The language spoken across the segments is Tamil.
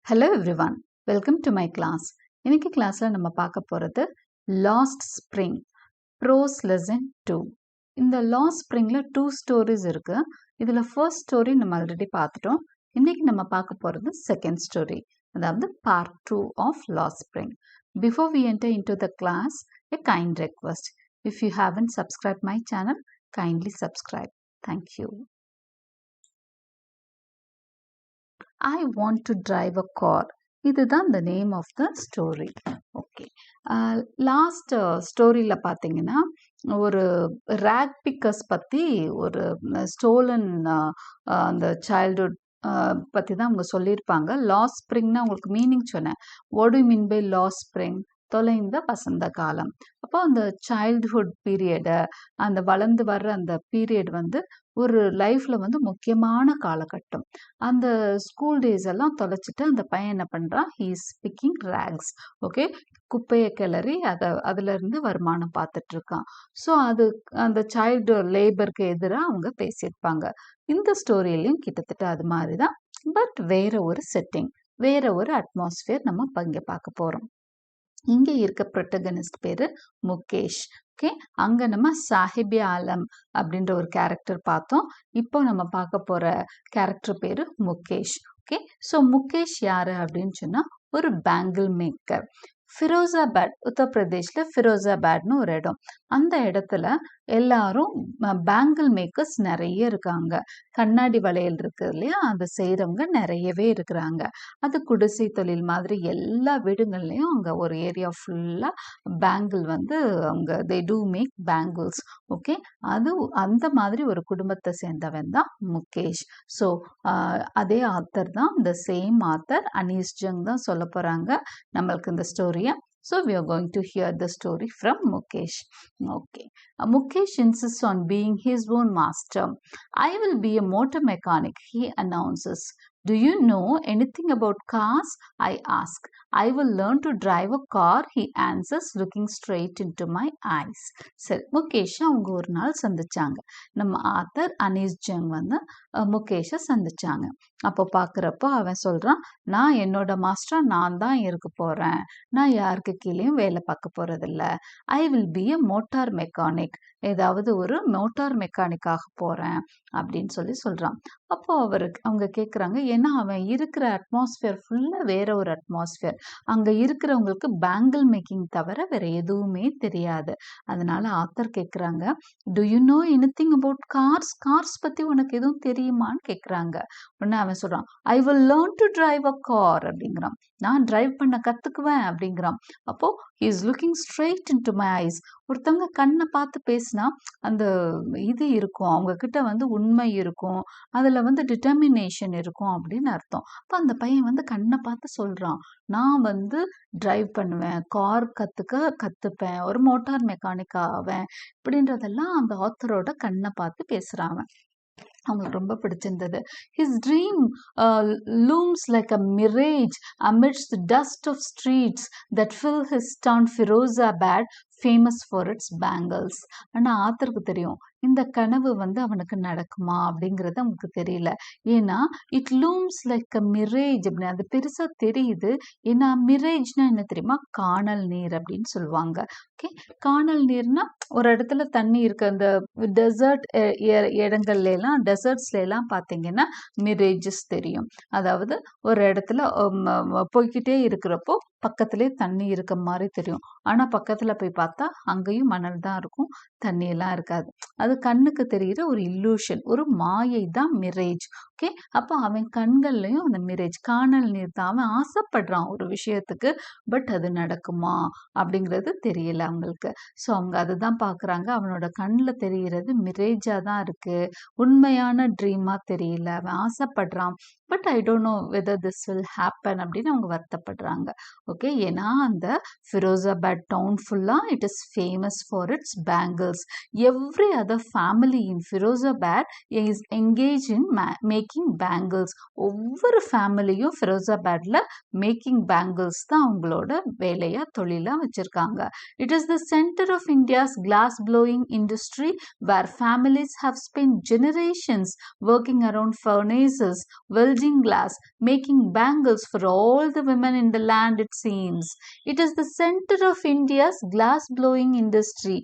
Hello everyone, welcome to my class. இன்னைக்கு கிளாஸ்ல நம்ம பார்க்க போறது Lost Spring Prose Lesson 2. இந்த Lost Springல 2 stories இருக்கு. இதுல first story நம்ம ஆல்ரெடி பார்த்துட்டோம். இன்னைக்கு நம்ம பார்க்க போறது second story. அதாவது part 2 of Lost Spring. Before we enter into the class, a kind request. If you haven't subscribed my channel, kindly subscribe. Thank you. I want to drive a car. இதுதான் the name of the story. Okay. Last ஸ்டோரியில் பார்த்தீங்கன்னா ஒரு ரேக் பிக்கர்ஸ் பற்றி ஒரு ஸ்டோலன் அந்த சைல்ட்ஹுட் பற்றி தான் அவங்க சொல்லியிருப்பாங்க. லாஸ்ட் ஸ்ப்ரிங்னா உங்களுக்கு மீனிங் சொன்னேன். What do you mean by lost spring? தொலைந்த வசந்த காலம். அப்போ அந்த சைல்ட்ஹுட் பீரியடை அந்த வளர்ந்து வர்ற அந்த பீரியட் வந்து ஒரு லைஃப்ல வந்து முக்கியமான காலகட்டம். அந்த ஸ்கூல் டேஸ் எல்லாம் தொலைச்சிட்டு அந்த பையன் என்ன பண்றான்? He is picking racks. Okay, குப்பையை கிளறி அதுல இருந்து வருமானம் பார்த்துட்டு இருக்கான். ஸோ அது அந்த சைல்டு லேபருக்கு எதிராக அவங்க பேசியிருப்பாங்க. இந்த ஸ்டோரியிலையும் கிட்டத்தட்ட அது மாதிரி தான், பட் வேற ஒரு செட்டிங், வேற ஒரு அட்மாஸ்பியர் நம்ம இங்கே பார்க்க போறோம். இங்க இருக்க ப்ரொட்டகனிஸ்ட் பேரு முகேஷ். ஓகே, அங்க நம்ம சாஹிபி ஆலம் அப்படின்ற ஒரு கேரக்டர் பார்த்தோம். இப்போ நம்ம பார்க்க போற கேரக்டர் பேரு முகேஷ். ஓகே, ஸோ முகேஷ் யாரு அப்படின்னு சொன்னா ஒரு பேங்கிள் மேக்கர். ஃபிரோசாபாத், உத்தரப்பிரதேஷ்ல ஃபிரோசாபாத்னு ஒரு இடம். அந்த இடத்துல எல்லாரும் பேங்கிள் மேக்கர்ஸ் நிறைய இருக்காங்க. கண்ணாடி வளையல் இருக்கு இல்லையா, அதை செய்யறவங்க நிறையவே இருக்கிறாங்க. அது குடிசை தொழில் மாதிரி எல்லா வீடுகள்லையும் அங்க ஒரு ஏரியா ஃபுல்லா பேங்கிள் வந்து அவங்க they do make bangles. Okay, அது அந்த மாதிரி ஒரு குடும்பத்தை சேர்ந்தவன் தான் முகேஷ். ஸோ அதே ஆத்தர் தான், இந்த சேம் ஆத்தர் அனீஸ் ஜங் தான் சொல்ல போறாங்க நம்மளுக்கு இந்த ஸ்டோரியை. So we are going to hear the story from Mukesh. Okay. Mukesh insists on being his own master. I will be a motor mechanic, he announces. Do you know anything about cars? I ask. I will learn to drive a car, he answers, looking straight into my eyes. சரி, முகேஷ் அவங்க ஒரு நாள் சந்திச்சாங்க. நம்ம ஆத்தர் அனீஸ் ஜங் வந்து முகேஷை சந்திச்சாங்க. அப்போ பார்க்குறப்போ அவன் சொல்றான், நான் என்னோட மாஸ்டரா நான் தான் இருக்க போறேன், நான் யாருக்கு கீழேயும் வேலை பார்க்க போறதில்ல. I will be a motor mechanic, ஏதாவது ஒரு மோட்டார் மெக்கானிக்காக போறேன் அப்படின்னு சொல்றான். அப்போ அவங்க கேட்குறாங்க, ஏன்னா அவன் இருக்கிற அட்மாஸ்பியர் ஃபுல்லா வேற ஒரு அட்மாஸ்பியர். அங்க இருக்கிறவங்களுக்கு பேங்கிள் மேக்கிங் தவிர வேற எதுவுமே தெரியாது. அதனால ஆத்தர் கேட்குறாங்க, to you know anything about cars? Cars பத்தி உனக்கு எதுவும் தெரியுமான்னு கேட்குறாங்க. உடனே அவன் சொல்றான், I will learn to drive a car அப்படிங்கிறான். நான் டிரைவ் பண்ண கத்துக்குவேன் அப்படிங்கிறான். அப்போ he is looking straight into my eyes. ஒருத்தவங்க கண்ணை பார்த்து பேசினா அந்த இது இருக்கும், அவங்க கிட்ட வந்து உண்மை இருக்கும், அதுல வந்து டிட்டர்மினேஷன் இருக்கும் அப்படின்னு அர்த்தம். அப்ப அந்த பையன் வந்து கண்ணை பார்த்து சொல்றான், நான் வந்து டிரைவ் பண்ணுவேன், கார் கத்துப்பேன், ஒரு மோட்டார் மெக்கானிக் ஆவேன் இப்படின்றதெல்லாம் அந்த ஆத்தரோட கண்ணை பார்த்து பேசுறான். அவங்களுக்கு ரொம்ப பிடிச்சிருந்தது. His dream looms like a mirage amidst the dust of streets that fill his town Firozabad, famous for its bangles. ஆனா ஆத்தருக்கு தெரியும் இந்த கனவு வந்து அவனுக்கு நடக்குமா அப்படிங்கிறது அவனுக்கு தெரியல. ஏன்னா it looms like a mirage அப்படின்னு அது பெருசா தெரியுது. ஏன்னா மிரேஜ்னா என்ன தெரியுமா? காணல் நீர் அப்படின்னு சொல்லுவாங்க. ஓகே, காணல் நீர்னா ஒரு இடத்துல தண்ணி இருக்கு. அந்த டெசர்ட் இடங்கள்ல எல்லாம், டெசர்ட்ஸ்ல எல்லாம் பார்த்தீங்கன்னா மிரேஜஸ் தெரியும். அதாவது ஒரு இடத்துல போய்கிட்டே இருக்கிறப்போ பக்கத்திலே தண்ணி இருக்க மாதிரி தெரியும். ஆனா பக்கத்துல போய் பார்த்தா அங்கேயும் மணல் தான் இருக்கும், தண்ணி எல்லாம் இருக்காது. அது கண்ணுக்கு தெரிகிற ஒரு இல்லூஷன், ஒரு மாயை தான் மிரேஜ். ஓகே, அப்போ அவன் கண்கள்லயும் அந்த மிரேஜ், காணல் நீர் தான். அவன் ஆசைப்படுறான் ஒரு விஷயத்துக்கு, பட் அது நடக்குமா அப்படிங்கிறது தெரியல அவங்களுக்கு. ஸோ அவங்க அதுதான் பார்க்குறாங்க. அவனோட கண்ணில் தெரிகிறது மிரேஜா தான் இருக்கு, உண்மையான ட்ரீமா தெரியல. அவன் ஆசைப்படுறான், but I don't know whether this will happen அப்படின்னு அவங்க வருத்தப்படுறாங்க. ஓகே, ஏன்னா அந்த Firozabad town full-ஆ it is famous for its bangles. Every other family in Firozabad is engaged in making bangles. ஒவ்வொரு ஃபேமிலியும் Firozabadல மேக்கிங் பேங்கிள்ஸ் தான் அவங்களோட வேலையா தொழிலா வச்சிருக்காங்க. It is the center of India's glass blowing industry where families have spent generations working around furnaces, welding glass, making bangles for all the women in the land, it seems. It is the center of India's glass blowing industry.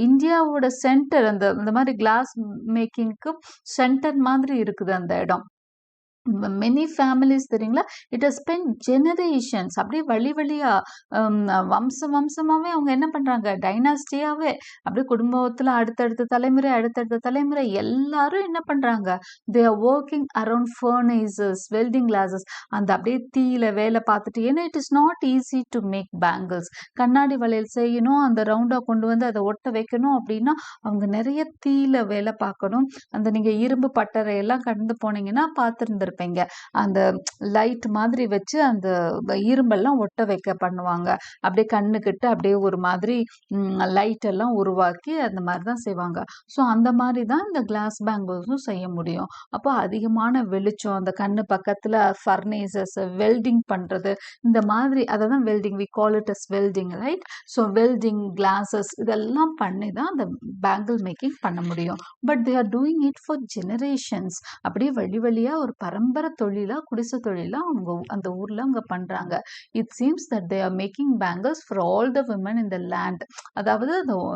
இந்தியாவோட சென்டர் அந்த மாதிரி கிளாஸ் மேக்கிங்க்கு சென்டர் மாதிரி இருக்குது அந்த இடம். many families தெரியுங்களா, it has spent generations, அப்படியே வழி வழியா வம்சமாவே அவங்க என்ன பண்றாங்க, டைனாஸ்டியாவே அப்படியே குடும்பத்துல அடுத்தடுத்த தலைமுறை எல்லாரும் என்ன பண்றாங்க, they are working around furnaces, welding glasses, அந்த அப்படியே தீயில வேலை பார்த்துட்டு, ஏன்னா it is not easy to make bangles. கண்ணாடி வளையல் செய்யணும், அந்த ரவுண்டா கொண்டு வந்து அதை ஒட்ட வைக்கணும் அப்படின்னா அவங்க நிறைய தீயில வேலை பார்க்கணும். அந்த நீங்க இரும்பு பட்டறை எல்லாம் கடந்து போனீங்கன்னா பார்த்துருந்துருப்பீங்க, அந்த லைட் மாதிரி வச்சு அந்த இரும்பெல்லாம் ஒட்ட வைக்க பண்ணுவாங்க. அப்படியே கண்ணுக்கிட்ட அப்படியே ஒரு மாதிரி லைட் எல்லாம் உருவாக்கி அந்த மாதிரி தான் செய்வாங்க. ஸோ அந்த மாதிரி தான் இந்த கிளாஸ் பேங்கிள்ஸும் செய்ய முடியும். அப்போ அதிகமான வெளிச்சம், அந்த கண்ணு பக்கத்துல ஃபர்னேசஸ், வெல்டிங் பண்றது, இந்த மாதிரி அதை தான் welding, we call it as welding, right? So welding, classes இதெல்லாம் பண்ணி தான் அந்த பேங்கிள் மேக்கிங் பண்ண முடியும். But they are doing it for generations. அப்படியே வழி வழியா ஒரு பரம்பரை தொழிலா, குடிசை தொழிலா அவங்க அந்த ஊர்ல அவங்க பண்றாங்க. It seems that they are making bangles for all the women in the land. அதாவது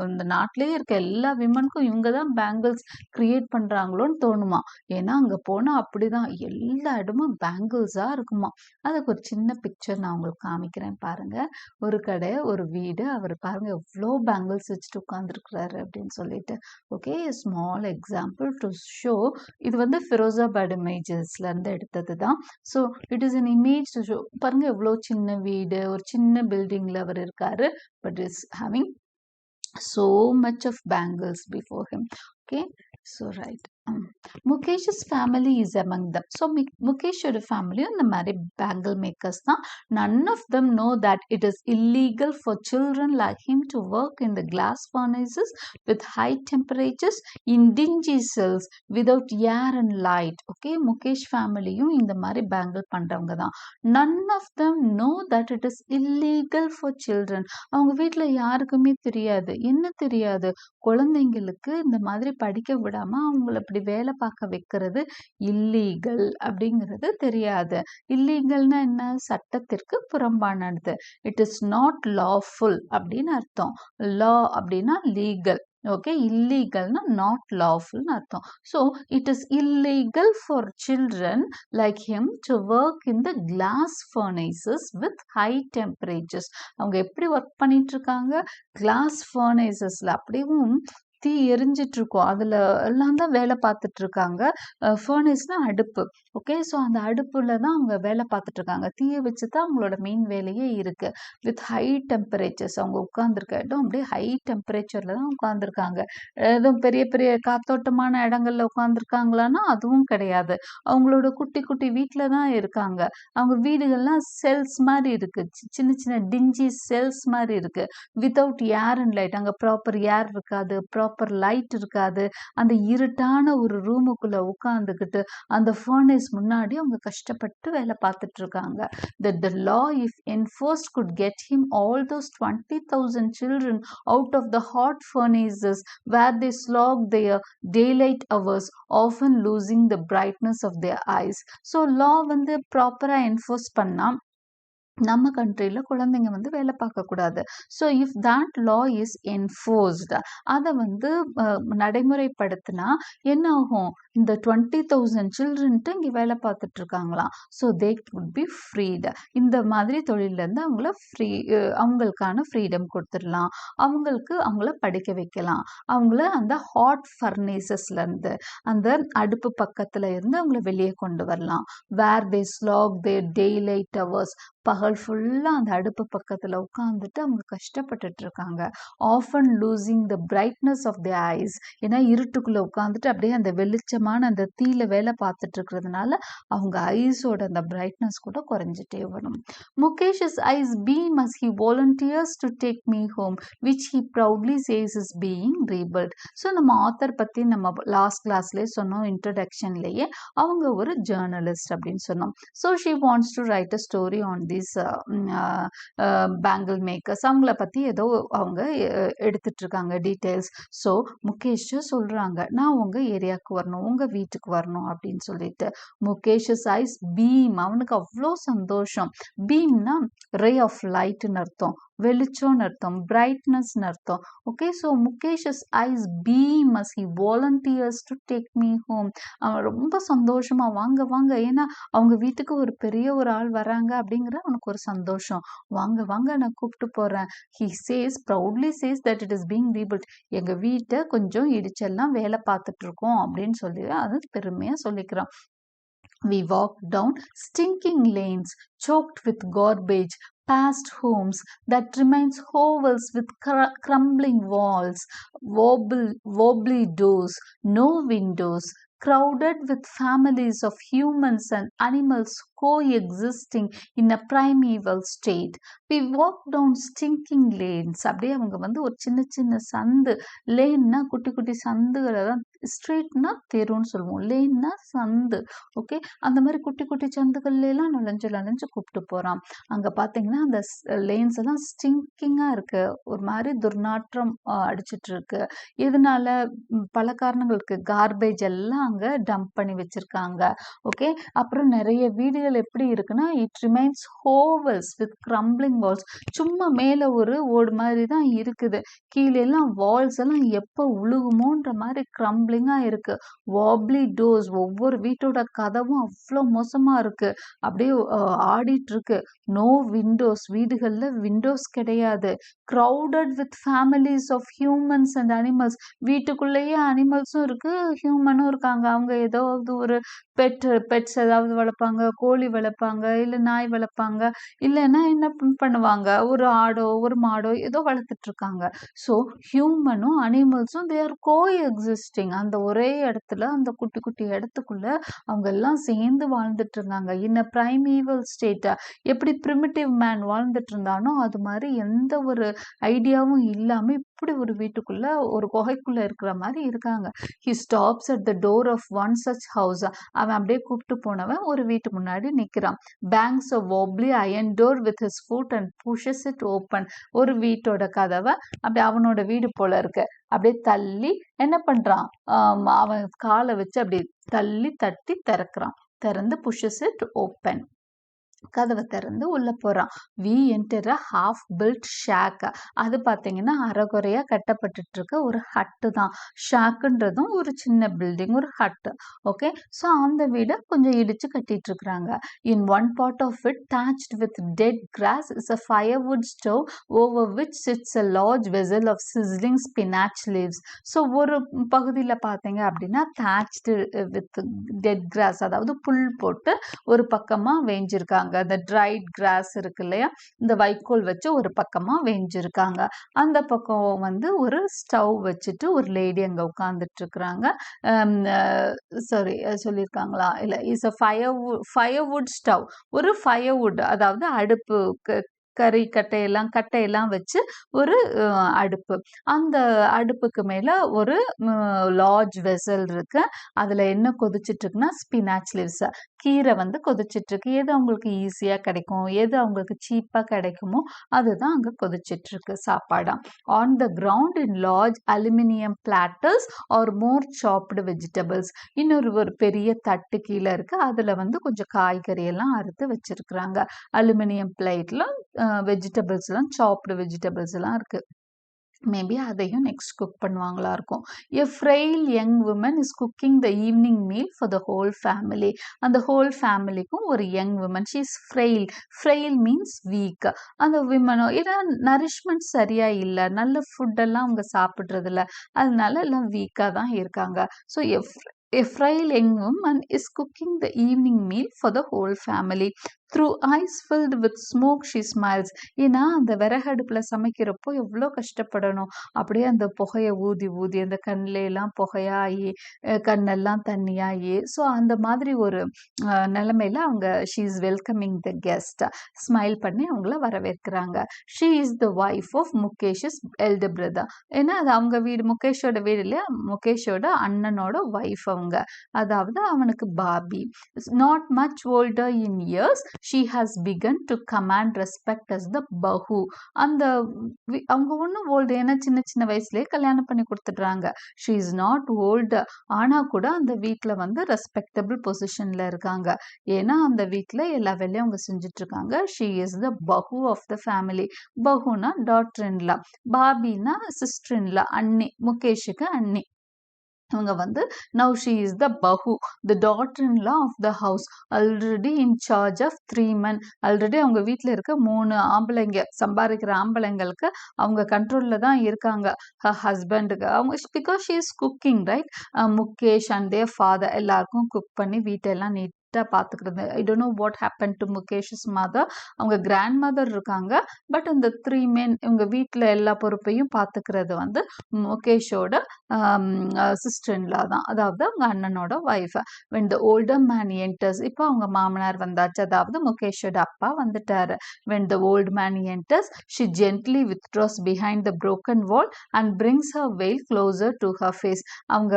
இந்த நாட்டிலேயே இருக்க எல்லா விமனுக்கும் இவங்க தான் பேங்கிள்ஸ் கிரியேட் பண்றாங்களோன்னு தோணுமா. ஏன்னா அங்க போனா அப்படிதான் எல்லா இடமும் பேங்கிள்ஸா இருக்குமா. அதுக்கு ஒரு சின்ன பிக்சர் நான் உங்களுக்கு காமிக்கிறேன் பாருங்க. ஒரு கடை, ஒரு வீடு, அவர் பாருங்க எவ்வளோ பேங்கிள்ஸ் வச்சுட்டு உட்கார்ந்துருக்கிறாரு அப்படின்னு சொல்லிட்டு. Okay, small example to show. இது வந்து Firozabad இமேஜஸ்ல இருந்து எடுத்தது தான். So it is an image to show. பாருங்க எவ்வளோ சின்ன வீடு, ஒரு சின்ன பில்டிங்ல அவர் இருக்காரு, but is having so much of bangles before him. Okay, so right. Mukesh's family is among them. So Mukesh's family இந்த மாதிரி பேங்கிள் மேக்கர்ஸ் தான். None of them know that it is illegal for children like him to work in the glass furnaces with high temperatures in dingy cells without air and light. Okay, Mukesh ஃபேமிலியும் இந்த மாதிரி பேங்கிள் பண்றவங்க தான். None of them know that it is illegal for children. அவங்க வீட்டுல யாருக்குமே தெரியாது. என்ன தெரியாது? குழந்தைங்களுக்கு இந்த மாதிரி படிக்க விடாம அவங்கள இப்படி வேலை பார்க்க வைக்கிறது இல்லீகல் அப்படிங்கிறது தெரியாது. இல்லீகல்னா என்ன? சட்டத்திற்கு புறம்பானது. இட் இஸ் நாட் லாஃபுல் அப்படின்னு அர்த்தம். லா அப்படின்னா லீகல். ஓகே, இல்லீகல்னா நாட் லாஃபுல்னு அர்த்தம். So it is illegal for children like him to work in the glass furnaces with high temperatures. அவங்க எப்படி ஒர்க் பண்ணிட்டு இருக்காங்க? கிளாஸ் ஃபர்னேசஸ்ல அப்படியும் தீ எரிஞ்சிட்டு இருக்கும், அதுல எல்லாம் தான் வேலை பார்த்துட்டு இருக்காங்க. ஃபர்னேஸ்னா அடுப்பு. ஓகே, ஸோ அந்த அடுப்புல தான் அவங்க வேலை பார்த்துட்டு இருக்காங்க. தீயை வச்சு தான் அவங்களோட மெயின் வேலையே இருக்கு. வித் ஹை டெம்பரேச்சர்ஸ், அவங்க உட்கார்ந்துருக்க இடம் அப்படியே ஹை டெம்பரேச்சர்ல தான் உட்கார்ந்துருக்காங்க. எதுவும் பெரிய பெரிய காத்தோட்டமான இடங்கள்ல உட்கார்ந்துருக்காங்களான்னா அதுவும் கிடையாது. அவங்களோட குட்டி குட்டி வீட்டில தான் இருக்காங்க. அவங்க வீடுகள்லாம் செல்ஸ் மாதிரி இருக்கு, சின்ன சின்ன டிஞ்சி செல்ஸ் மாதிரி இருக்கு. வித்தவுட் ஏர் அண்ட் லைட், அங்க ப்ராப்பர் ஏர் இருக்காது, ப்ராப்பர் லைட் இருக்காது. அந்த இருட்டான ஒரு ரூமுக்குள்ள உட்கார்ந்துக்கிட்டு அந்த ஃபர்னேஸ் முன்னாடி அவங்க கஷ்டப்பட்டு வேலை பார்த்துட்டு இருக்காங்க. That the law if enforced could get him all those 20,000 children out of the hot furnaces where they slog their daylight hours, often losing the brightness of their eyes. So law வந்து ப்ராப்பரா என்ஃபோர்ஸ் பண்ணா நம்ம கண்ட்ரியில குழந்தைங்க வந்து வேலை பார்க்கக்கூடாது. So if that law is enforced, அதை வந்து நடைமுறைப்படுத்தினா என்ன ஆகும்? இந்த 20,000 சில்ட்ரன்ட்டு இங்கே வேலை பார்த்துட்டு இருக்காங்களாம். So they could be freed. இந்த மாதிரி தொழிலேருந்து அவங்களுக்கான ஃப்ரீடம் கொடுத்துடலாம். அவங்கள படிக்க வைக்கலாம். அவங்கள அந்த ஹாட் ஃபர்னேசஸ்லேருந்து, அந்த அடுப்பு பக்கத்தில் இருந்து அவங்கள வெளியே கொண்டு வரலாம். Where they slog their daylight hours, பகல் ஃபுல்லா அந்த அடுப்பு பக்கத்துல உட்காந்துட்டு அவங்க கஷ்டப்பட்டுட்டு இருக்காங்க. Often losing the brightness of the eyes. ஏன்னா இருட்டுக்குள்ள உட்காந்துட்டு அப்படியே அந்த வெளிச்சமான அந்த தீல வேலை பார்த்துட்டு இருக்கிறதுனால அவங்க ஐஸோட அந்த பிரைட்னஸ் கூட குறைஞ்சிட்டே வரும். முகேஷஸ் ice beam as he volunteers to take me home, which he proudly says is being rebuilt. So நம்ம ஆத்தர் பத்தி நம்ம லாஸ்ட் கிளாஸ்லேயே சொன்னோம், இன்ட்ரடக்ஷன்லேயே அவங்க ஒரு ஜேர்னலிஸ்ட் அப்படின்னு சொன்னோம். So she wants to right a story on this bangle makers. அவங்கள பற்றி ஏதோ அவங்க எடுத்துட்டு இருக்காங்க டீட்டெயில்ஸ். ஸோ முகேஷ் சொல்கிறாங்க, நான் உங்கள் ஏரியாவுக்கு வரணும், உங்கள் வீட்டுக்கு வரணும் அப்படின்னு சொல்லிட்டு. முகேஷஸ் ஐஸ் பீம், அவனுக்கு அவ்வளோ சந்தோஷம். பீம்னா ரே ஆஃப் லைட்னு அர்த்தம், வெளிச்சம்னு அர்த்தம், பிரைட்னஸ்னு அர்த்தம். Okay, so Mukesh's eyes beam as he volunteers to take me home. அவன் ரொம்ப சந்தோஷமா வாங்க வாங்க, ஏன்னா அவங்க வீட்டுக்கு ஒரு பெரிய ஒரு ஆள் வராங்க அப்படிங்கிற அவனுக்கு ஒரு சந்தோஷம். வாங்க வாங்க, நான் கூப்பிட்டு போறேன். he says proudly says that it is being rebuilt. எங்க வீட்டை கொஞ்சம் இடிச்செல்லாம் வேலை பார்த்துட்டு இருக்கோம் அப்படின்னு சொல்லி அது பெருமையா சொல்லிக்கிறான். We walked down stinking lanes choked with garbage, past homes that remains hovels with crumbling walls, wobbly doors, no windows, crowded with families of humans and animals coexisting in a primeval state. We walked down stinking lanes. அப்படியே அவங்க வந்து ஒரு சின்ன சின்ன சந்து, லேன்னா குட்டி குட்டி சந்துகளை தான், ஸ்ட்ரீட்னா தெருன்னு சொல்லுவோம், லேன்னா சந்து. ஓகே, அந்த மாதிரி குட்டி குட்டி சந்துகள்லாம் நுழைஞ்சு கூப்பிட்டு போறான். அங்க பாத்தீங்கன்னா அந்த லேன்ஸ் எல்லாம் ஸ்டிங்கிங்கா இருக்கு, ஒரு மாதிரி துர்நாற்றம் அடிச்சிட்டு இருக்கு. இதனால பல காரணங்களுக்கு கார்பேஜ் எல்லாம் அங்க டம்ப் பண்ணி வச்சிருக்காங்க. ஓகே, அப்புறம் நிறைய வீடுகள் எப்படி இருக்குன்னா, it remains hovels with crumbling walls. சும்மா மேல ஒரு ஓடு மாதிரி தான் இருக்குது, கீழே எல்லாம் வால்ஸ் எல்லாம் எப்ப உழுகுமோன்ற மாதிரி கிரம்பிளிங்கா இருக்கு. வாப்லி டோர்ஸ், ஒவ்வொரு வீட்டோட கதவும் அவ்வளோ மோசமா இருக்கு, அப்படியே ஆடிட்டு இருக்கு. நோ விண்டோஸ், வீடுகள்ல விண்டோஸ் கிடையாது. crowded with families of humans and animals. வீட்டுக்குள்ளேயே அனிமல்ஸும் இருக்கு, ஹியூமனும் இருக்காங்க. அவங்க ஏதாவது ஒரு பெட்ஸ் ஏதாவது வளர்ப்பாங்க, கோழி வளர்ப்பாங்க, இல்லை நாய் வளர்ப்பாங்க, இல்லைன்னா என்ன பண்ணுவாங்க, ஒரு ஆடோ ஒரு மாடோ ஏதோ வளர்த்துட்டு இருக்காங்க. ஸோ ஹியூமனும் அனிமல்ஸும் தே ஆர் கோ எக்ஸிஸ்டிங். அந்த ஒரே இடத்துல, அந்த குட்டி குட்டி இடத்துக்குள்ள அவங்க எல்லாம் சேர்ந்து வாழ்ந்துட்டு இருந்தாங்க. இன் அ பிரைமீவல் ஸ்டேட். எப்படி பிரிமிட்டிவ் மேன் வாழ்ந்துட்டு இருந்தானோ அது மாதிரி எந்த ஒரு ஐடியாவும் இல்லாம இப்படி ஒரு வீட்டுக்குள்ள, ஒரு குகைக்குள்ள இருக்கிற மாதிரி இருக்காங்க. He stops at the door of one such house. அவன் அப்படியே கூப்பிட்டு போனவன் ஒரு வீட்டு முன்னாடி நிக்கிறான். bangs a wobbly iron door with his foot and pushes it open. ஒரு வீட்டோட கதவை அப்படி அவனோட வீடு போல இருக்கு, அப்படியே தள்ளி என்ன பண்றான், அவன் காலை வச்சு அப்படி தள்ளி தட்டி திறக்கிறான். திறந்து pushes it open, கதவை திறந்து உள்ள போறான். We enter a half built shack. அது பார்த்தீங்கன்னா அரைகுறையா கட்டப்பட்டுட்டு இருக்க ஒரு ஹட்டு தான். ஷாக்குன்றதும் ஒரு சின்ன பில்டிங், ஒரு ஹட்டு. ஓகே, ஸோ அந்த வீடை கொஞ்சம் இடிச்சு கட்டிட்டு இருக்கிறாங்க. In one part of it thatched with dead grass is a firewood stove over which sits a large vessel of sizzling spinach leaves. So ஒரு பகுதியில் பார்த்தீங்க அப்படின்னா thatched with dead grass, அதாவது புல் போட்டு ஒரு பக்கமா வேஞ்சிருக்காங்க. அந்த ட்ரைட் கிராஸ் இருக்கு இல்லையா, இந்த வைக்கோல் வச்சு ஒரு பக்கமா வேஞ்சிருக்காங்க. அந்த பக்கம் வந்து ஒரு ஸ்டவ் வச்சுட்டு ஒரு லேடி அங்க உட்கார்ந்துட்டு இருக்கிறாங்க. சாரி, சொல்லியிருக்காங்களா இல்ல, இஸ் அ ஃபயர்வுட் ஸ்டவ். ஒரு ஃபயர்வுட், அதாவது அடுப்பு, கறி கட்டையெல்லாம் வச்சு ஒரு அடுப்பு. அந்த அடுப்புக்கு மேல ஒரு லார்ஜ் வெசல் இருக்கு. அதுல என்ன கொதிச்சிட்டு இருக்குன்னா ஸ்பினாச் லீவ்ஸ், கீரை வந்து கொதிச்சிட்டு இருக்கு. எது அவங்களுக்கு ஈஸியா கிடைக்கும், எது அவங்களுக்கு சீப்பா கிடைக்குமோ அதுதான் அங்க கொதிச்சிட்டு இருக்கு சாப்பாடா. On the ground in large aluminium platters are more chopped vegetables. ஒரு பெரிய தட்டு கீழே இருக்கு, அதுல வந்து கொஞ்சம் காய்கறி எல்லாம் அறுத்து வச்சிருக்கிறாங்க. அலுமினியம் பிளேட்ல வெஜிடபிள்ஸ் எல்லாம், சாப்டு வெஜிடபிள்ஸ் எல்லாம் இருக்கு. மேபி அதையும் நெக்ஸ்ட் குக் பண்ணுவாங்களா இருக்கும். A frail young woman is cooking the evening meal for the whole family. அந்த whole ஃபேமிலிக்கும் ஒரு young woman, she is frail. frail means weak. அந்த விமனோ ஏன்னா நரிஷ்மெண்ட் சரியா இல்லை, நல்ல ஃபுட்டெல்லாம் அவங்க சாப்பிட்றது இல்லை, அதனால எல்லாம் வீக்காக தான் இருக்காங்க. So A frail young woman is cooking the evening meal for the whole family. through eyes filled with smoke she smiles. ஏன்னா அந்த விறகடுப்புல சமைக்கிறப்போ எவ்வளோ கஷ்டப்படணும். அப்படியே அந்த புகையை ஊதி ஊதி அந்த கண்ணில எல்லாம் புகையாகி கண்ணெல்லாம் தண்ணியாகி, ஸோ அந்த மாதிரி ஒரு நிலைமையில அவங்க she is welcoming the guest, smile பண்ணி அவங்கள வரவேற்கிறாங்க. She is the wife of Mukesh's elder brother. ஏன்னா அது அவங்க வீடு, முகேஷோட வீடு இல்லையா, முகேஷோட அண்ணனோட ஒய்ஃப் அவங்க, அதாவது அவனுக்கு bhabhi. Not much older in years she has begun to command respect as the bahu. அந்த அவங்க ஒன்றும் ஓல்டு, ஏன்னா சின்ன சின்ன வயசுலயே கல்யாணம் பண்ணி கொடுத்துட்றாங்க. ஷீ இஸ் நாட் ஓல்டு, ஆனா கூட அந்த வீட்டில் வந்து ரெஸ்பெக்டபிள் பொசிஷன்ல இருக்காங்க. ஏன்னா அந்த வீட்டில் எல்லா வேலையும் அவங்க செஞ்சுட்டு இருக்காங்க. She is the bahu of the family. பஹுனா டாட்டர் இன்லா, பாபின்னா சிஸ்டர் இன்லா, அண்ணி, முகேஷுக்கு அண்ணி. அவங்க வந்து now she is the bahu, the daughter-in-law of the house, already in charge of 3 men. Already அவங்க வீட்டில் இருக்க 3 ஆம்பளைங்க, சம்பாதிக்கிற ஆம்பளைங்களுக்கு அவங்க கண்ட்ரோல்ல தான் இருக்காங்க. ஹஸ்பண்டுக்கு அவங்க, because she is cooking right. Mukesh and their father எல்லாருக்கும் குக் பண்ணி வீட்டெல்லாம் நீட்டாக பார்த்துக்கிறது. I don't know what happen to Mukesh's mother. அவங்க கிராண்ட் மதர் இருக்காங்க, பட் அந்த 3 men இவங்க வீட்டில் எல்லா பொறுப்பையும் பார்த்துக்கிறது வந்து முகேஷோட சிஸ்டர்-இன்-லா தான், அதாவது அவங்க அண்ணனோட wife. when the older man enters, இப்போ அவங்க மாமனார் வந்தாச்சு, அதாவது முகேஷோட அப்பா வந்துட்டாரு. when the old man enters she gently withdraws behind the broken wall and brings her veil closer to her face. அவங்க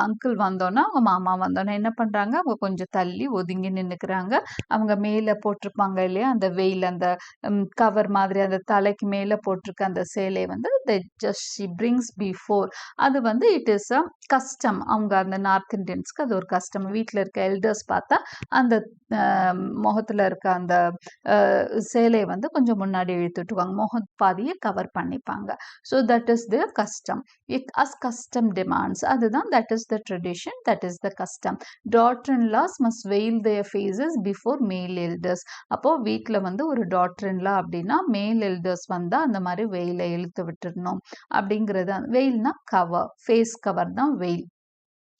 அங்கிள் வந்தோன்னா, அவங்க மாமா வந்தோன்னா என்ன பண்றாங்க, அவங்க கொஞ்சம் தள்ளி ஒதுங்கி நின்னுக்கிறாங்க. அவங்க மேல போட்டிருப்பாங்க இல்லையா அந்த வெயில், அந்த கவர் மாதிரி அந்த தலைக்கு மேல போட்டிருக்க அந்த சேலை வந்து just she brings before. அது வந்து இட் இஸ் அ கஸ்டம். அவங்க அந்த நார்த் இந்தியன்ஸ்க்கு அது ஒரு கஸ்டம். வீட்டில் இருக்க எல்டர்ஸ் பார்த்தா அந்த முகத்தில் இருக்க அந்த சேலையை வந்து கொஞ்சம் முன்னாடி இழுத்துட்டுவாங்க, முக பாதியை கவர் பண்ணிப்பாங்க. So that is the custom. As custom demands, அதுதான் that is the tradition, that is the custom. Daughter in laws must veil their faces before male elders. அப்போ வீட்டில் வந்து ஒரு டாட்டர் இன் லா அப்படின்னா மேல் எல்டர்ஸ் வந்தால் அந்த மாதிரி வெயிலை இழுத்து விட்டுடணும் அப்படிங்கிறது. வெயில்னா கவர், ஃபேஸ் கவர் தான் veil.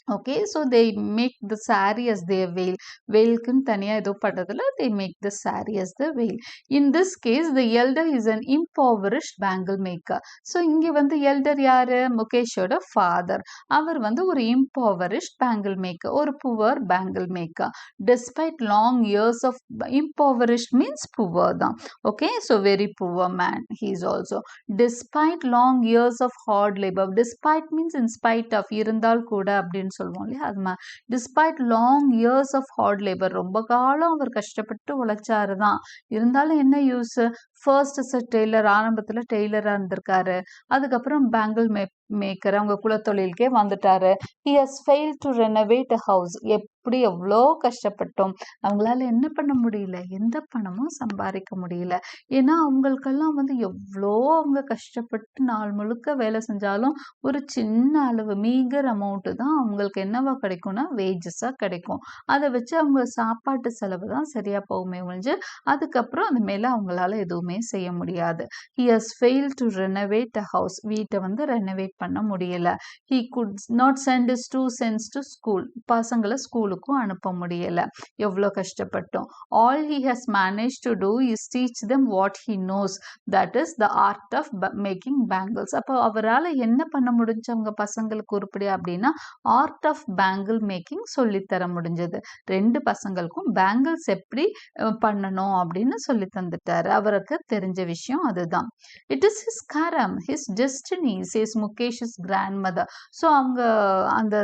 Okay, so they make the sari as their veil. வெயிலுக்குன்னு தனியாக ஏதோ படுறதுல they make the sari as the veil. In this case the elder is an impoverished bangle maker. So இங்கே வந்து எல்டர் யாரு, முகேஷோட ஃபாதர். அவர் வந்து ஒரு இம்பவரிஷ்ட் பேங்கிள் மேக்கர், ஒரு poor bangle maker. Despite long years of, impoverished means poor தான். Okay, so very poor man he is also. Despite long years of hard labour. Despite means in spite of, இருந்தால் கூட அப்படின்னு சொல்லுவோம் இல்லையா, அது மாதிரி. Despite long years of hard labour, ரொம்ப காலம் அவர் கஷ்டப்பட்டு உழைச்சாரு தான். இருந்தாலும் என்ன யூஸ், ஃபர்ஸ்ட் டெய்லர், ஆரம்பத்தில் டெய்லராக இருந்திருக்காரு, அதுக்கப்புறம் பேங்கிள் மேக்கர், அவங்க குலத்தொழிலுக்கே வந்துட்டாரு. he has failed to renovate a house. எப்படி எவ்வளோ கஷ்டப்பட்டோம், அவங்களால என்ன பண்ண முடியல, எந்த பணமும் சம்பாதிக்க முடியல. ஏன்னா அவங்களுக்கெல்லாம் வந்து எவ்வளோ அவங்க கஷ்டப்பட்டு நாள் முழுக்க வேலை செஞ்சாலும் ஒரு சின்ன அளவு மீகர் அமௌண்ட்டு தான் அவங்களுக்கு என்னவா கிடைக்கும்னா வேஜஸாக கிடைக்கும். அதை வச்சு அவங்க சாப்பாட்டு செலவு தான் சரியாக போகுமே ஒழிஞ்சு அதுக்கப்புறம் அது மேலே அவங்களால எதுவுமே செய்ய முடியாது. he has failed to renovate a house. வீட்டை வந்து ரெனோவேட் பண்ண முடியல. he could not send his 2 sons to school. பசங்களை ஸ்கூலுக்கும் அனுப்ப முடியல. எவ்வளோ கஷ்டப்பட்டோம். all he has managed to do is teach them what he knows, that is the art of making bangles. அப்போ அவரால் என்ன பண்ண முடிஞ்சு அவங்க பசங்களுக்கு உருப்படி அப்படின்னா ஆர்ட் ஆஃப் பேங்கிள் மேக்கிங் சொல்லித்தர முடிஞ்சது. 2 பசங்களுக்கும் பேங்கிள்ஸ் எப்படி பண்ணணும் அப்படின்னு சொல்லி தந்துட்டாரு. அவருக்கு தெரிஞ்ச விஷயம் அதுதான். it is his karam, his destiny, says Mukesh's grand mother. So அவங்க அந்த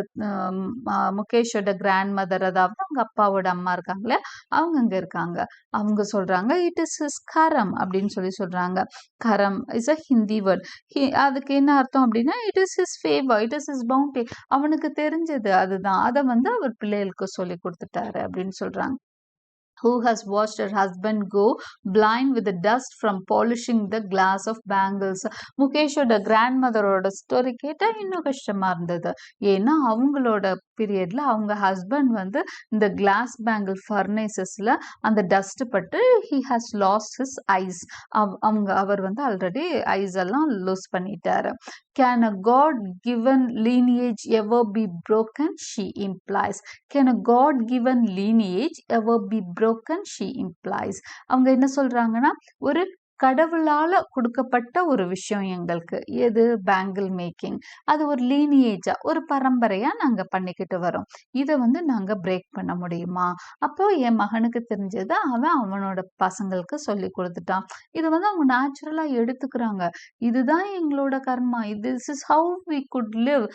முகேஷோட கிராண்ட் மதர், அதாவது அவங்க அப்பாவோட அம்மா இருக்காங்களே, அவங்க அங்கே இருக்காங்க. அவங்க சொல்றாங்க இட் இஸ் ஹிஸ் கரம் அப்படின்னு சொல்றாங்க. கரம் இஸ் அ ஹிந்தி வேர்ட். அதுக்கு என்ன அர்த்தம் அப்படின்னா it is his favour, it is his bounty. அவனுக்கு தெரிஞ்சது அதுதான், அதை வந்து அவர் பிள்ளைகளுக்கு சொல்லி கொடுத்துட்டாரு அப்படின்னு சொல்றாங்க. who has watched her husband go blind with the dust from polishing the glass of bangles. முகேஷோட கிராண்ட் மதரோட ஸ்டோரி கேட்டால் இன்னும் கஷ்டமா இருந்தது. ஏன்னா அவங்களோட பீரியட்ல அவங்க ஹஸ்பண்ட் வந்து இந்த கிளாஸ் பேங்கிள் ஃபர்னேசஸ்ல அந்த டஸ்ட் பட்டு he has lost his eyes. அவர் வந்து ஆல்ரெடி ஐஸ் எல்லாம் லூஸ் பண்ணிட்டாரு. Can a God-given lineage ever be broken? She implies. Can a God-given lineage ever be broken? She implies. அவங்க என்ன சொல்றாங்கன்னா ஒரு கடவுளால கொடுக்கப்பட்ட ஒரு விஷயம் எங்களுக்கு எது பேங்கிள் மேக்கிங் அது ஒரு லீனியேஜா ஒரு பரம்பரையா நாங்க பண்ணிக்கிட்டு வரோம் இதை வந்து நாங்க பிரேக் பண்ண முடியுமா அப்போ என் மகனுக்கு தெரிஞ்சது அவன் அவனோட பசங்களுக்கு சொல்லி கொடுத்துட்டான் இதை வந்து அவங்க நேச்சுரலா எடுத்துக்கிறாங்க இதுதான் எங்களோட கர்மா this is how we could live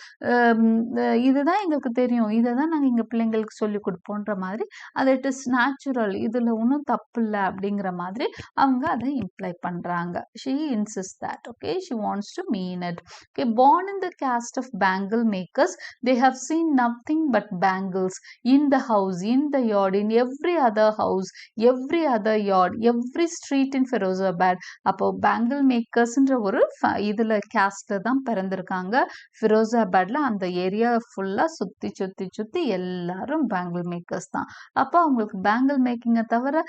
இதுதான் எங்களுக்கு தெரியும் இதை தான் நாங்கள் எங்கள் பிள்ளைங்களுக்கு சொல்லி கொடுப்போன்ற மாதிரி அது இட் இஸ் நேச்சுரல் இதுல ஒன்றும் தப்பு இல்லை அப்படிங்கிற மாதிரி அவங்க அதை இம்ப்ளை பண்றாங்க she insists that okay she wants to mean it okay born in the caste of bangle makers they have seen nothing but bangles in the house in the yard in every other house every other yard every street in Firozabad அப்போ bangle makers ன்ற ஒரு இதுல casteல தான் பிறந்திருக்காங்க Firozabadல அந்த ஏரியா ஃபுல்லா சுத்தி சுத்தி சுத்தி எல்லாரும் bangle makers தான் அப்போ அவங்களுக்கு bangle making தவிர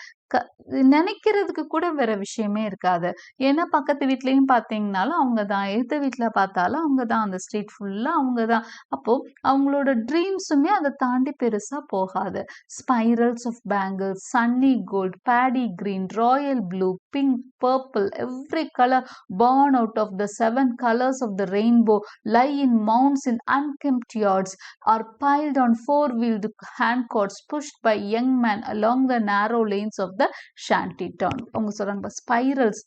நினைக்கிறதுக்கு கூட வேற விஷயமே இருக்காது ஏன்னா பக்கத்து வீட்லயும் பாத்தீங்கன்னாலும் அவங்கதான் எதிர்த்த வீட்டுல பார்த்தாலும் அவங்கதான் அந்த ஸ்ட்ரீட் ஃபுல்லா அவங்கதான் அப்போ அவங்களோட ட்ரீம்ஸுமே அதை தாண்டி பெருசா போகாது spirals of bangles sunny gold paddy green royal blue pink purple every color born out of the 7 colors of the rainbow lie in mounds in unkempt yards are piled on four-wheeled handcarts pushed by young men along the narrow lanes of the shanty town அவங்க சொல்றாங்க ஸ்பைரல்ஸ்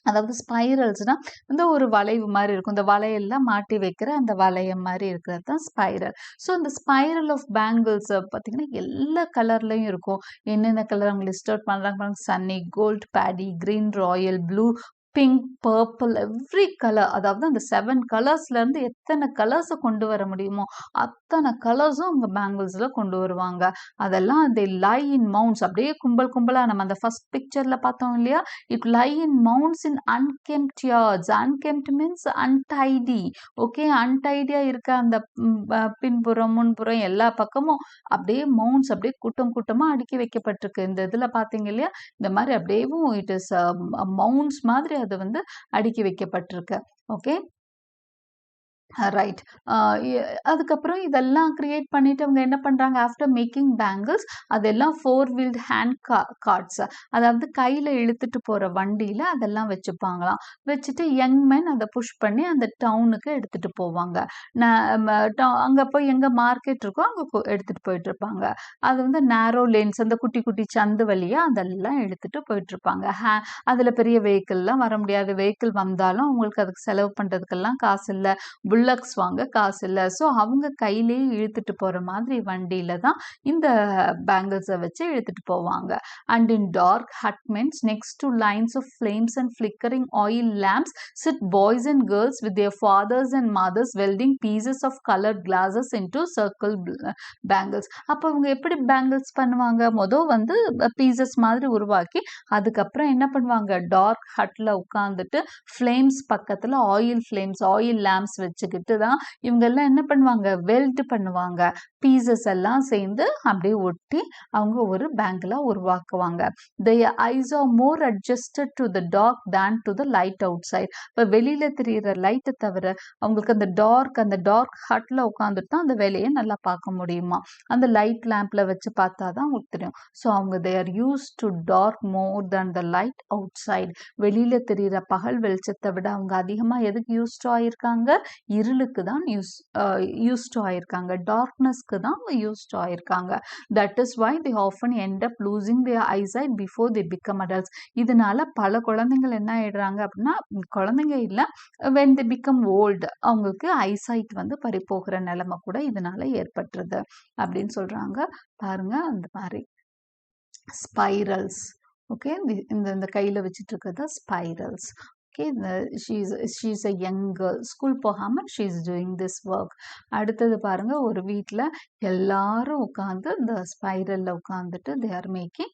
அதாவது ஸ்பைரல்ஸ்னா இந்த ஒரு வளைவு மாதிரி இருக்கும் இந்த வளையெல்லாம் மாட்டி வைக்கிற அந்த வளையம் மாதிரி இருக்கிறது தான் ஸ்பைரல் ஸோ அந்த ஸ்பைரல் ஆஃப் பேங்கிள்ஸ் பார்த்தீங்கன்னா எல்லா கலர்லையும் இருக்கும் என்னென்ன கலர் அவங்க லிஸ்ட் அவுட் பண்ணுறாங்க sunny gold paddy green royal blue pink purple every colour அதாவது அந்த 7 கலர்ஸ்ல இருந்து எத்தனை கலர்ஸை கொண்டு வர முடியுமோ அத்தனை கலர்ஸும் அவங்க பேங்கிள்ஸ்ல கொண்டு வருவாங்க அதெல்லாம் அந்த லை இன் மவுண்ட்ஸ் அப்படியே கும்பல் கும்பலா நம்ம அந்த ஃபர்ஸ்ட் பிக்சர்ல பார்த்தோம் இல்லையா it lie in mounds in unkempt yards unkempt means untidy okay அன்டைடியா இருக்க அந்த பின்புறம் முன்புறம் எல்லா பக்கமும் அப்படியே மவுண்ட்ஸ் அப்படியே கூட்டம் கூட்டமா அடுக்கி வைக்கப்பட்டிருக்கு இந்த இதுல பாத்தீங்க இல்லையா இந்த மாதிரி அப்படியேவும் இட் இஸ் மவுண்ட்ஸ் மாதிரி அது வந்து அடுக்கி வைக்கப்பட்டிருக்கு ஓகே ரைட் அதுக்கப்புறம் இதெல்லாம் கிரியேட் பண்ணிட்டு அவங்க என்ன பண்றாங்க ஆஃப்டர் மேக்கிங் பேங்கிள்ஸ் அதெல்லாம் 4-wheeled ஹேண்ட் கார்ட்ஸ் அதாவது கையில இழுத்துட்டு போற வண்டியில அதெல்லாம் வச்சுப்பாங்களாம் வச்சுட்டு யங் மென் அதை புஷ் பண்ணி அந்த டவுனுக்கு எடுத்துட்டு போவாங்க அங்க போய் எங்க மார்க்கெட் இருக்கோ அங்க எடுத்துட்டு போயிட்டு இருப்பாங்க அது வந்து நேரோ லேன்ஸ் அந்த குட்டி குட்டி சந்து வழியா அதெல்லாம் எடுத்துட்டு போயிட்டு இருப்பாங்க அதுல பெரிய வெஹிக்கிள்லாம் வர முடியாது வெஹிக்கிள் வந்தாலும் அவங்களுக்கு அதுக்கு செலவு பண்றதுக்கெல்லாம் காசு இல்லை புல்லக்ஸ் வாங்க காசு இல்லை ஸோ அவங்க கையிலேயே இழுத்துட்டு போற மாதிரி வண்டியில தான் இந்த பேங்கிள்ஸை வச்சு இழுத்துட்டு போவாங்க and in dark hutments next to lines of flames and flickering oil lamps sit boys and girls with their fathers and mothers welding pieces of coloured glasses into circle bangles அப்போ அவங்க எப்படி பேங்கிள்ஸ் பண்ணுவாங்க வந்து பீசஸ் மாதிரி உருவாக்கி அதுக்கப்புறம் என்ன பண்ணுவாங்க டார்க் ஹட்ல உட்கார்ந்துட்டு ஃபிளேம்ஸ் பக்கத்துல ஆயில் லேம்ப்ஸ் வச்சுக்கிட்டு தான் இவங்க எல்லாம் என்ன பண்ணுவாங்க வெல்ட் பண்ணுவாங்க பீசஸ் எல்லாம் சேர்ந்து அப்படியே ஒட்டி அவங்க ஒரு பேங்கிளா உருவாக்குவாங்க their eyes are more adjusted to the dark than to the light outside இப்போ வெளியில தெரியுற லைட்டை தவிர அவங்களுக்கு அந்த டார்க் ஹட்ல உட்காந்துட்டு தான் அந்த வேலையை நல்லா பார்க்க முடியுமா அந்த லைட் லேம்ப்ல வச்சு பார்த்தாதான் அவங்களுக்கு தெரியும் ஸோ அவங்க they are used to dark more than the light outside வெளியில தெரியுற பகல் வெளிச்சத்தை விட அவங்க அதிகமா எதுக்கு யூஸ்ட் ஆயிருக்காங்க இருளுக்கு தான் யூஸ்ட் ஆயிருக்காங்க டார்க்னஸ்க்கு தான் யூஸ்ட் ஆயிருக்காங்க that is why they often end up losing their eyesight before they become adults இதனால பல குழந்தைகள் என்ன ஆயிடுறாங்க அப்படின்னா குழந்தைங்க இல்ல when they become old அவங்களுக்கு ஐசைட் வந்து பறிபோகிற நிலைமை கூட இதனால ஏற்பட்டுருது அப்படின்னு சொல்றாங்க பாருங்க அந்த மாதிரி ஸ்பைரல்ஸ் ஓகே இந்த கையில வச்சிட்டு இருக்கிறது spirals okay she's a young girl school போகாம she is doing this work அடுத்தது பாருங்க ஒரு வீட்ல எல்லாரும் உட்கார்ந்து இந்த ஸ்பைரல்ல உட்கார்ந்துட்டு they are making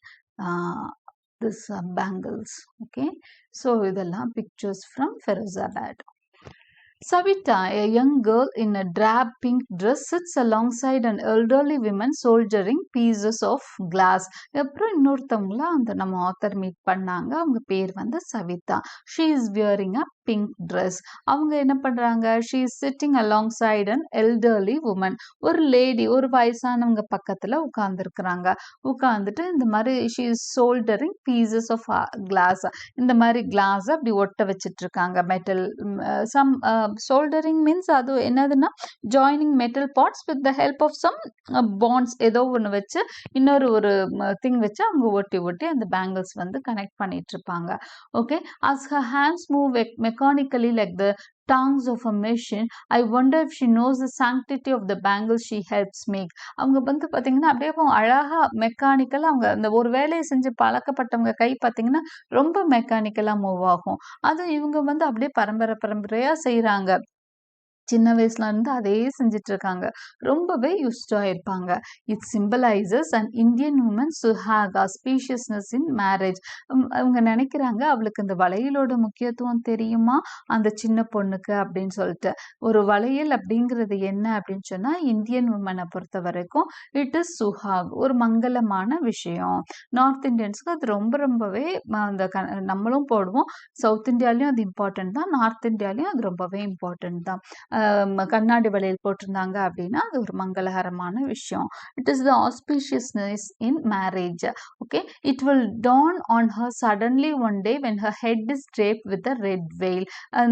this bangles okay so இதெல்லாம் pictures from Firozabad Savita, a young girl in a drab pink dress, sits alongside an elderly woman shouldering pieces of glass. அப்புறம் இன்னொருத்தவங்கள அந்த நம்ம ஆத்தர் மீட் பண்ணாங்க அவங்க பேர் வந்து Savitha she is wearing a pink dress. அவங்க என்ன பண்றாங்க, she is sitting alongside an elderly woman. ஒரு லேடி, ஒரு வயசானவங்க பக்கத்துல உட்கார்ந்துருக்கிறாங்க. உட்கார்ந்துட்டு இந்த மாதிரி she is soldering pieces of glass. இந்த மாதிரி கிளாஸ் அப்படி ஒட்ட வச்சிட்டு இருக்காங்க. மெட்டல் சம் soldering means அது என்னதுன்னா joining metal parts with the help of some bonds, ஏதோ ஒன்று வச்சு இன்னொரு ஒரு திங் வச்சு அவங்க ஒட்டி ஒட்டி அந்த பேங்கிள்ஸ் வந்து கனெக்ட் பண்ணிட்டு இருப்பாங்க. Okay, as her hands move mechanically like the tongues of a machine, I wonder if she knows the sanctity of the bangles she helps make. அவங்க வந்து பாத்தீங்கன்னா அப்படியே அழகா மெக்கானிக்கலா அவங்க அந்த ஒரு வேலையை செஞ்சு பழக்கப்பட்டவங்க கை பாத்தீங்கன்னா ரொம்ப மெக்கானிக்கலா மூவ் ஆகும். அதுவும் இவங்க வந்து அப்படியே பரம்பரை பரம்பரையா செய்யறாங்க. சின்ன வயசுல இருந்து அதே செஞ்சுட்டு இருக்காங்க. ரொம்பவே யூஸ்டா இருப்பாங்க. It symbolises and Indian woman suhag auspiciousness in marriage. அவங்க நினைக்கிறாங்க அவளுக்கு இந்த வளையலோட முக்கியத்துவம் தெரியுமா அந்த சின்ன பொண்ணுக்கு அப்படின்னு சொல்லிட்டு. ஒரு வளையல் அப்படிங்கிறது என்ன அப்படின்னு சொன்னா இந்தியன் உமனை பொறுத்த வரைக்கும் இட் இஸ் சுஹாக், ஒரு மங்களமான விஷயம். நார்த் இந்தியன்ஸ்க்கு அது ரொம்ப ரொம்பவே அந்த நம்மளும் போடுவோம். சவுத் இந்தியாலையும் அது இம்பார்ட்டன்ட் தான், நார்த் இந்தியாலையும் அது ரொம்பவே இம்பார்ட்டன்ட் தான். கண்ணாடி வளையல் போட்டிருந்தாங்க அப்படின்னா அது ஒரு மங்களகரமான விஷயம். It is the auspiciousness in marriage. Okay, it will dawn on her suddenly one day when her head is draped with a red veil.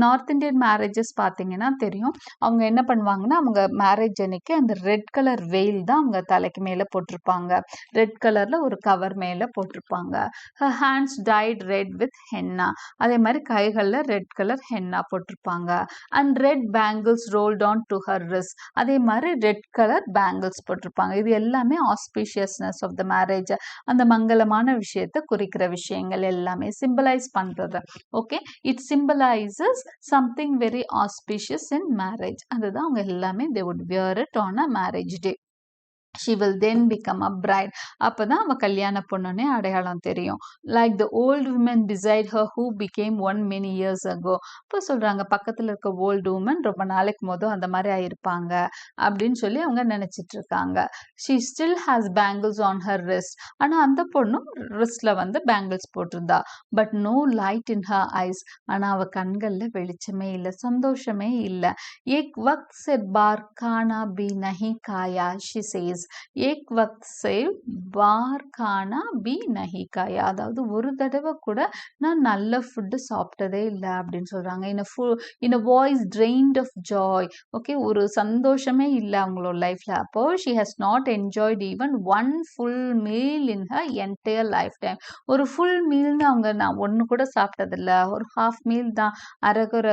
North Indian marriages பார்த்தீங்கன்னா தெரியும், அவங்க என்ன பண்ணுவாங்கன்னா அவங்க மேரேஜ் அன்னைக்கு அந்த ரெட் கலர் வெயில் தான் அவங்க தலைக்கு மேல போட்டிருப்பாங்க. ரெட் கலர்ல ஒரு கவர் மேல போட்டிருப்பாங்க. her hands dyed red with henna. அதே மாதிரி கைகள்ல ரெட் கலர் ஹென்னா போட்டிருப்பாங்க. And red bangles rolled on to her wrist. அதே மாதிரி ரெட் கலர் பேங்கிள்ஸ் போட்டிருப்பாங்க. இது எல்லாமே ஆஸ்பீஷியஸ்னஸ் ஆஃப் த மேரேஜ், அந்த மங்களமான விஷயத்தை குறிக்கிற விஷயங்கள் எல்லாமே சிம்பலைஸ் பண்றது. Okay, it symbolises something very auspicious in marriage. அதுதான் அவங்க எல்லாமே they would wear it on a marriage day. She will then become a bride. அப்பதான் அவ கல்யாண பொண்ணுன்னே அடையாளம் தெரியும். Like the old woman beside her who became one many years ago. இப்போ சொல்றாங்க பக்கத்துல இருக்க ஓல்டு உமன் ரொம்ப நாளைக்கு மொதல் அந்த மாதிரி ஆயிருப்பாங்க அப்படின்னு சொல்லி அவங்க நினைச்சிட்டு இருக்காங்க. She still has bangles on her wrist. ஆனா அந்த பொண்ணும் ரிஸ்ட்ல வந்து பேங்கிள்ஸ் போட்டிருந்தா. But no light in her eyes. ஆனா அவ கண்கள்ல வெளிச்சமே இல்லை, சந்தோஷமே இல்லை. एक वक्त से बार खाना भी नहीं खाया, she says. एक वक्त से बार खाना भी नहीं खाया. அதாவது ஒரு தடவை கூட நான் நல்ல ஃபுட்டு சாப்பிட்டதே இல்லை அப்படின்னு சொல்றாங்க. in a voice drained of joy. Okay, ஒரு சந்தோஷமே இல்லை அவங்களோட லைஃப்ல. அப்போ she has not enjoyed even one full meal in her entire lifetime. ஒரு ஃபுல் மீல்னு அவங்க நான் ஒன்று கூட சாப்பிட்டதில்லை, ஒரு ஹாஃப் மீல் தான், அரைகுற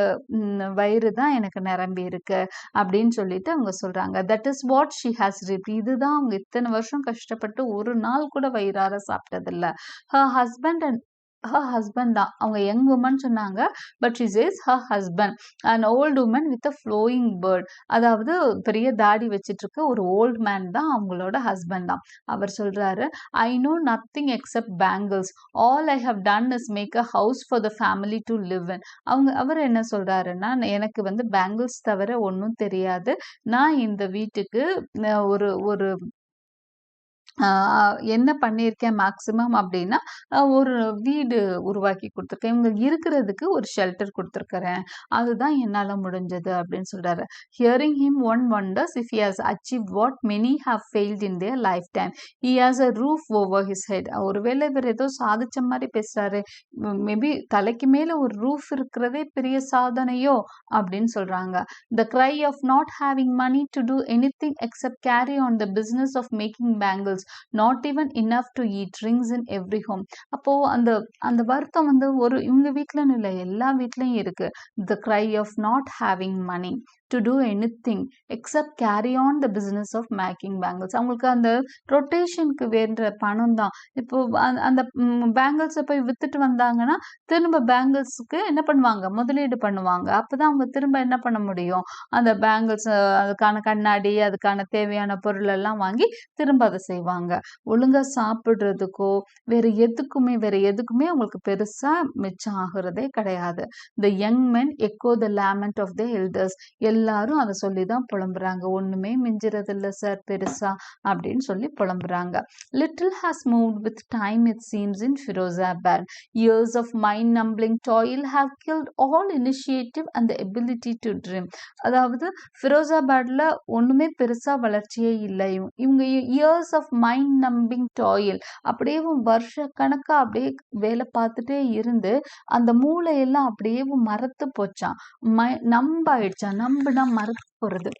வயிறு தான் எனக்கு நிரம்பி இருக்கு அப்படின்னு சொல்லிட்டு அவங்க சொல்றாங்க. That is what she has rift. இதுதான் அவங்க இத்தனை வருஷம் கஷ்டப்பட்டு ஒரு நாள் கூட வயிறார சாப்பிட்டதில்லை. Her husband and her husband தான், அவங்க யங் உமன் சொன்னாங்க, but she says her husband, an old woman with a flowing beard. அதாவது பெரிய தாடி வச்சிட்டு இருக்க ஒரு ஓல்ட் மேன் தான் அவங்களோட ஹஸ்பண்ட் தான். அவர் சொல்றாரு, I know nothing except bangles. All I have done is make a house for the family to live in. அவர் என்ன சொல்றாருன்னா, எனக்கு வந்து பேங்கிள்ஸ் தவிர ஒன்றும் தெரியாது, நான் இந்த வீட்டுக்கு ஒரு ஒரு என்ன பண்ணியிருக்கேன் மேக்சிமம் அப்படின்னா ஒரு வீடு உருவாக்கி கொடுத்துருக்கேன், இவங்க இருக்கிறதுக்கு ஒரு ஷெல்டர் கொடுத்துருக்கிறேன், அதுதான் என்னால் முடிஞ்சது அப்படின்னு சொல்றாரு. Hearing him one wonders if he has achieved what many have failed in their lifetime. He has a roof over his head. ஒருவேளை இவர் ஏதோ சாதிச்ச மாதிரி பேசுறாரு, மேபி தலைக்கு மேல ஒரு ரூஃப் இருக்கிறதே பெரிய சாதனையோ அப்படின்னு சொல்றாங்க. The cry of not having money to do anything except carry on the business of making bangles. Not even enough to eat, rings in every home. அப்போ அந்த வருத்தம் வந்து ஒரு இவங்க வீட்லன்னு இல்லை, எல்லா வீட்லயும் இருக்கு. The cry of not having money to do anything except carry on the business of making bangles. அவங்களுக்கு அந்த ரொட்டேஷனுக்கு வேண்ட பணம் தான். இப்போ அந்த பேங்கிள்ஸை போய் வித்துட்டு வந்தாங்கன்னா திரும்ப பேங்கிள்ஸுக்கு என்ன பண்ணுவாங்க, முதலீடு பண்ணுவாங்க. அப்பதான் அவங்க திரும்ப என்ன பண்ண முடியும், அந்த பேங்கிள்ஸ் அதுக்கான கண்ணாடி அதுக்கான தேவையான பொருள் எல்லாம் வாங்கி திரும்ப அதை செய்வாங்க. ஒழுங்கா சாப்பிடுறதுக்கோ வேற எதுக்குமே அவங்களுக்கு பெருசா மிச்சம் ஆகுறதே கிடையாது. The young men echo the lament of the elders. எல்லாரும் அதை சொல்லி தான் புலம்புறாங்க. ஒண்ணுமே மிஞ்சுறது இல்ல சார் பெருசா அப்படின்னு சொல்லி புலம்புறாங்க. Little has moved with time, it seems, in Firozabad. Years of mind-numbing toil have killed all initiative and the ability to dream. அதாவது ஃபிரோசாபாத்ல ஒண்ணுமே பெருசா வளர்ச்சியே இல்லை. இவங்க years of mind numbing toil அப்படியே வருஷ கணக்கா அப்படியே வேலை பார்த்துட்டே இருந்து அந்த மூளையெல்லாம் அப்படியே மரத்து போச்சான். நம்பாயிடுச்சான். நம்புனா மரத்து போறது,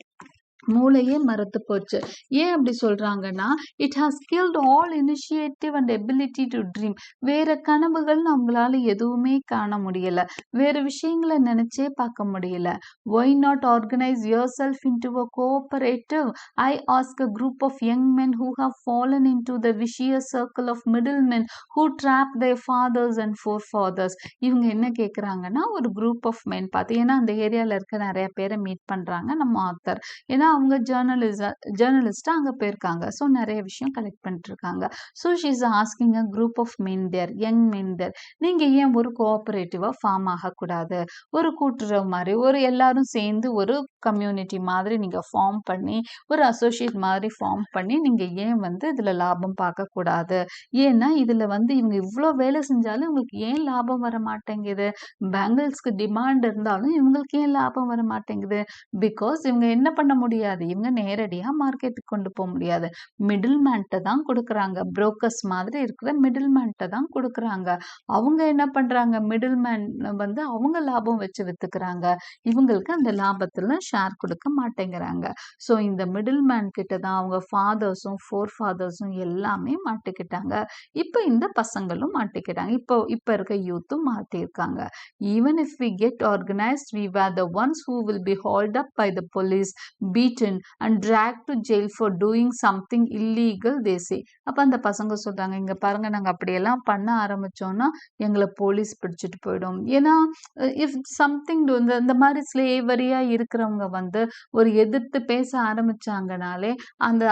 மூளையே மறத்து போச்சு. ஏன் அப்படி சொல்றாங்கன்னா, it has killed all initiative and ability to dream. வேற கனவுகள்னு அவங்களால எதுவுமே காண முடியல, வேற விஷயங்களை நினைச்சே பார்க்க முடியல. Why not organise yourself into a cooperative? I ask a group of young men who have fallen into the vicious circle of middlemen who trap their fathers and forefathers. இவங்க என்ன கேட்குறாங்கன்னா, ஒரு குரூப் ஆஃப் மென் பார்த்து, ஏன்னா அந்த ஏரியாவில் இருக்க நிறைய பேரை மீட் பண்றாங்க நம்ம ஆத்தர். ஏன்னா அவங்க ஜேர்னலிஸ்டா அங்க போயிருக்காங்க. ஸோ நிறைய விஷயம் கலெக்ட் பண்ணிட்டு இருக்காங்க. So she is asking a group of men there, young men there, நீங்க ஏன் ஒரு கோஆபரேட்டிவா ஃபார்ம் ஆகக்கூடாது? ஒரு கூட்டுறவு மாதிரி, ஒரு எல்லாரும் சேர்ந்து ஒரு கம்யூனிட்டி மாதிரி நீங்க ஃபார்ம் பண்ணி, ஒரு அசோசியேட் மாதிரி ஃபார்ம் பண்ணி, நீங்க ஏன் இதுல லாபம் பார்க்க கூடாது? ஏன்னா இதுல இவங்க இவ்வளோ வேலை செஞ்சாலும் இவங்களுக்கு ஏன் லாபம் வர மாட்டேங்குது? பேங்கிள்ஸ்க்கு டிமாண்ட் இருந்தாலும் இவங்களுக்கு ஏன் லாபம் வர மாட்டேங்குது? பிகாஸ் இவங்க என்ன பண்ண முடியாது, இவங்க நேரடியா மார்க்கெட்டுக்கு கொண்டு போக முடியாது. மிடில் மேன்ட்ட தான் கொடுக்குறாங்க. புரோக்கர்ஸ் மாதிரி இருக்கிற மிடில் மேன்ட்ட தான் கொடுக்குறாங்க. அவங்க என்ன பண்றாங்க, மிடில் மேன் அவங்க லாபம் வச்சு வித்துக்கிறாங்க. இவங்களுக்கு அந்த லாபத்துல ஷேர் கொடுக்க மாட்டேங்கிறாங்க. ஸோ இந்த மிடில் மேன் கிட்ட தான் அவங்க ஃபாதர்ஸும் ஃபோர் ஃபாதர்ஸும் எல்லாமே மாட்டிக்கிட்டாங்க. இப்போ இந்த பசங்களும் மாட்டிக்கிட்டாங்க. இப்போ இருக்க யூத்தும் மாட்டிருக்காங்க. Even if we get organised, we were the ones who will be hauled up by the police, beaten and dragged to jail for doing something illegal, they say. அப்ப அந்த பசங்க சொல்றாங்க, இங்க பாருங்க, நாங்க அப்படியெல்லாம் பண்ண ஆரம்பிச்சோம்னா எங்களை போலீஸ் பிடிச்சிட்டு போயிடும். ஏன்னா இஃப் சம்திங் இந்த மாதிரி ஸ்லேவரியா இருக்கிறவங்க ஒரு எதிர்த்து பேச ஆரம்பிச்சாங்கனாலே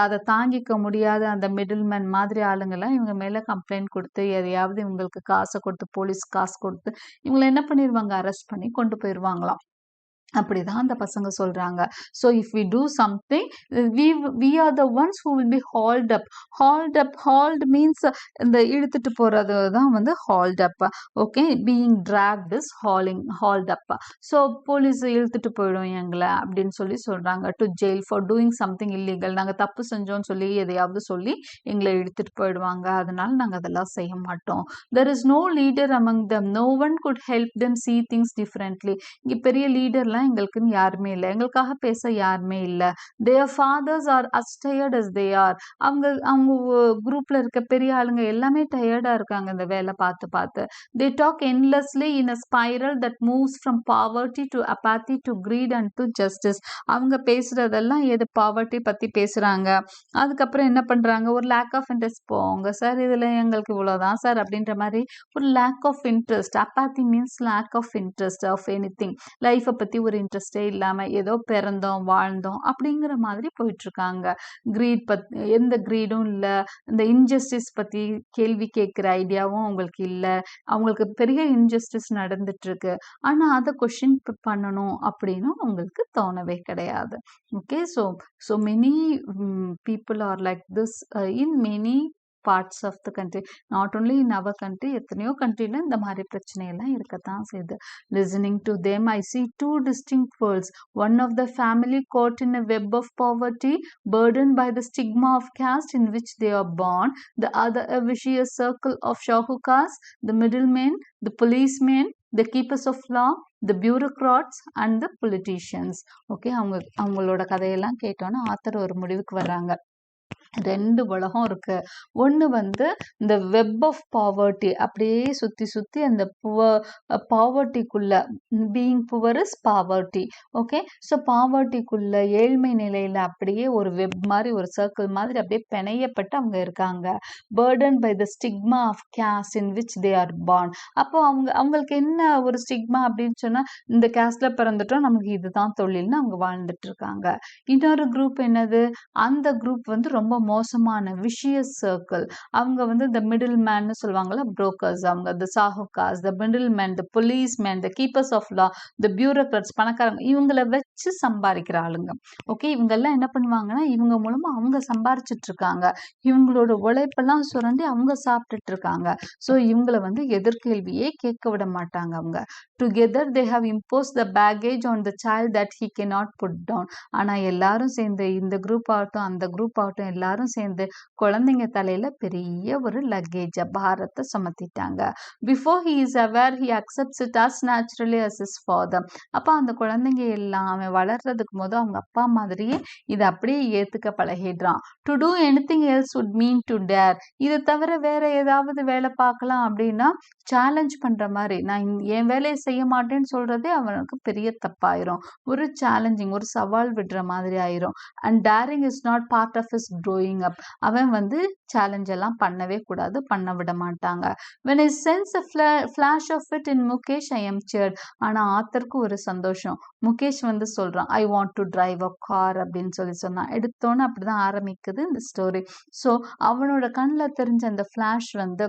அதை தாங்கிக்க முடியாத அந்த மிடில் மேன் மாதிரி ஆளுங்கெல்லாம் இவங்க மேல கம்ப்ளைண்ட் கொடுத்து, எதையாவது இவங்களுக்கு காசை கொடுத்து, போலீஸ் காசு கொடுத்து இவங்களை என்ன பண்ணிடுவாங்க, அரெஸ்ட் பண்ணி கொண்டு போயிடுவாங்களாம். அப்படிதான் அந்த பசங்க சொல்றாங்க. So if we do something, we are the ones who will be hauled up. Hauled means இந்த இழுத்துட்டு போறது தான் hauled up. Okay, being dragged is hauled up. So police இழுத்துட்டு போயிடும் எங்களை அப்படின்னு சொல்றாங்க. To jail for doing something illegal. நாங்க தப்பு செஞ்சோம்னு சொல்லி எதையாவது சொல்லி எங்களை இழுத்துட்டு போயிடுவாங்க. அதனால நாங்க அதெல்லாம் செய்ய மாட்டோம். There is no leader among them, no one could help them see things differently. இங்க பெரிய லீடர்லாம் எங்களுக்குன்னு யாருமே இல்லை, எங்களுக்காக பேச யாருமே இல்லை. their fathers are as tired as they are. அவங்க குரூப்ல இருக்க பெரிய ஆளுங்க எல்லாமே டயர்டா இருக்காங்க இந்த வேலை பார்த்து. they talk endlessly in a spiral that moves from poverty to apathy to greed and to justice. அவங்க பேசுறதெல்லாம் பாவர்ட்டி பத்தி பேசுறாங்க. அதுக்கப்புறம் என்ன பண்றாங்க, ஒரு லேக் ஆஃப் இன்ட்ரெஸ்ட், போங்க சார் இதுல எங்களுக்கு இவ்வளவுதான் சார் அப்படின்ற மாதிரி ஒரு lack of interest. Apathy means lack of interest of anything. லைஃபை பத்தி ஒரு இன்ட்ரெஸ்டே இல்லாம ஏதோ பிறந்தோம் வாழ்ந்தோம் அப்படிங்கிற மாதிரி போயிட்டு இருக்காங்க. கிரீட் எந்த கிரீடும் இல்ல, இந்த இன்ஜஸ்டிஸ் பத்தி கேள்வி கேட்கிற ஐடியாவும் அவங்களுக்கு இல்ல. அவங்களுக்கு பெரிய இன்ஜஸ்டிஸ் நடந்துட்டு இருக்கு, ஆனா அதை கொஸ்டின் பண்ணணும் அப்படின்னு அவங்களுக்கு தோணவே கிடையாது. Okay, so many people are like this in many parts of the country, not only in our country. எத்தனையோ கண்ட்ரில இந்த மாதிரி பிரச்சனை எல்லாம் இருக்கத்தான் செய்யுது. Listening to them, I see two distinct worlds. One of the family caught in a web of poverty, burdened by the stigma of caste in which they are born. The other a vicious circle of shahukas, the middlemen, the policemen, the keepers of law, the bureaucrats and the politicians. Okay, அவங்களோட கதையெல்லாம் கேட்டோன்னா ஆத்தர் ஒரு முடிவுக்கு வர்றாங்க. ரெண்டு உலகம் இருக்கு. ஒண்ணு இந்த வெப் ஆஃப் பாவர்ட்டி, அப்படியே சுத்தி அந்த பாவர்ட்டிக்குள்ள, being poor is poverty. Okay, so பாவர்ட்டிக்குள்ள ஏழ்மை நிலையில அப்படியே ஒரு வெப் மாதிரி, ஒரு சர்க்கிள் மாதிரி அப்படியே பிணையப்பட்டு அவங்க இருக்காங்க. Burden by the stigma of caste in which they are born. அப்போ அவங்களுக்கு என்ன ஒரு ஸ்டிக்மா அப்படின்னு சொன்னா, இந்த கேஸ்ட்ல பிறந்துட்டோம், நமக்கு இதுதான் தொழில்னு அவங்க வாழ்ந்துட்டு இருக்காங்க. இன்னொரு குரூப் என்னது, அந்த குரூப் ரொம்ப மோசமான விஷியஸ் சர்க்கிள். அவங்க இந்த மிடில் மேன் சொல்லுவாங்கல்ல, புரோக்கர்ஸ், அவங்க the sahukars, the middle man, the police man, the keepers of law, the bureaucrats, பணக்காரங்க, இவங்களை வச்சு வச்சு சம்பாதிக்கிற ஆளுங்க. ஓகே, இவங்கெல்லாம் என்ன பண்ணுவாங்கன்னா இவங்க மூலமா அவங்க சம்பாரிச்சிட்டு இருக்காங்க. இவங்களோட உழைப்பெல்லாம் சுரண்டி அவங்க சாப்பிட்டுட்டு இருக்காங்க. ஸோ இவங்களை வந்து எதிர்கேள்வியே கேட்க விட மாட்டாங்க அவங்க. Together they have impose the baggage on the child that he cannot put down. ஆனா எல்லாரும் சேர்ந்து இந்த குரூப் ஆகட்டும் அந்த குரூப் ஆகட்டும் எல்லாரும் சேர்ந்து குழந்தைங்க தலையில பெரிய ஒரு லக்கேஜ பாரத்தை சுமத்திட்டாங்க. Before he is aware he accepts it as naturally as his father. அப்ப அந்த குழந்தைங்க எல்லாம் அவன் வளர்றதுக்கு போது அவங்க அப்பா மாதிரியே இதை அப்படியே ஏத்துக்க பழகிடுறான். To do anything else would mean to dare. இதை தவிர வேற ஏதாவது வேலை பார்க்கலாம் அப்படின்னா சேலஞ்ச் பண்ற மாதிரி, நான் என் வேலையை செய்ய மாட்டேன்னு சொல்றதே அவனுக்கு பெரிய தப்பாயிரும். ஒரு சேலஞ்சிங், ஒரு சவால் விடுற மாதிரி ஆயிரும். And daring is not part of his growing up. அவன் வந்து சேலஞ்ச் எல்லாம் பண்ணவே கூடாது, பண்ண விட மாட்டாங்க. when I sense a flash of it in Mukesh I am cheered. ஆனா ஆத்தருக்கு ஒரு சந்தோஷம். முகேஷ் வந்து சொல்றான் I want to drive a car அப்படின்னு சொன்னான். எடுத்தோன்னு அப்படிதான் ஆரம்பிக்குது இந்த ஸ்டோரி. ஸோ அவனோட கண்ணில் தெரிஞ்ச அந்த ஃபிளாஷ் வந்து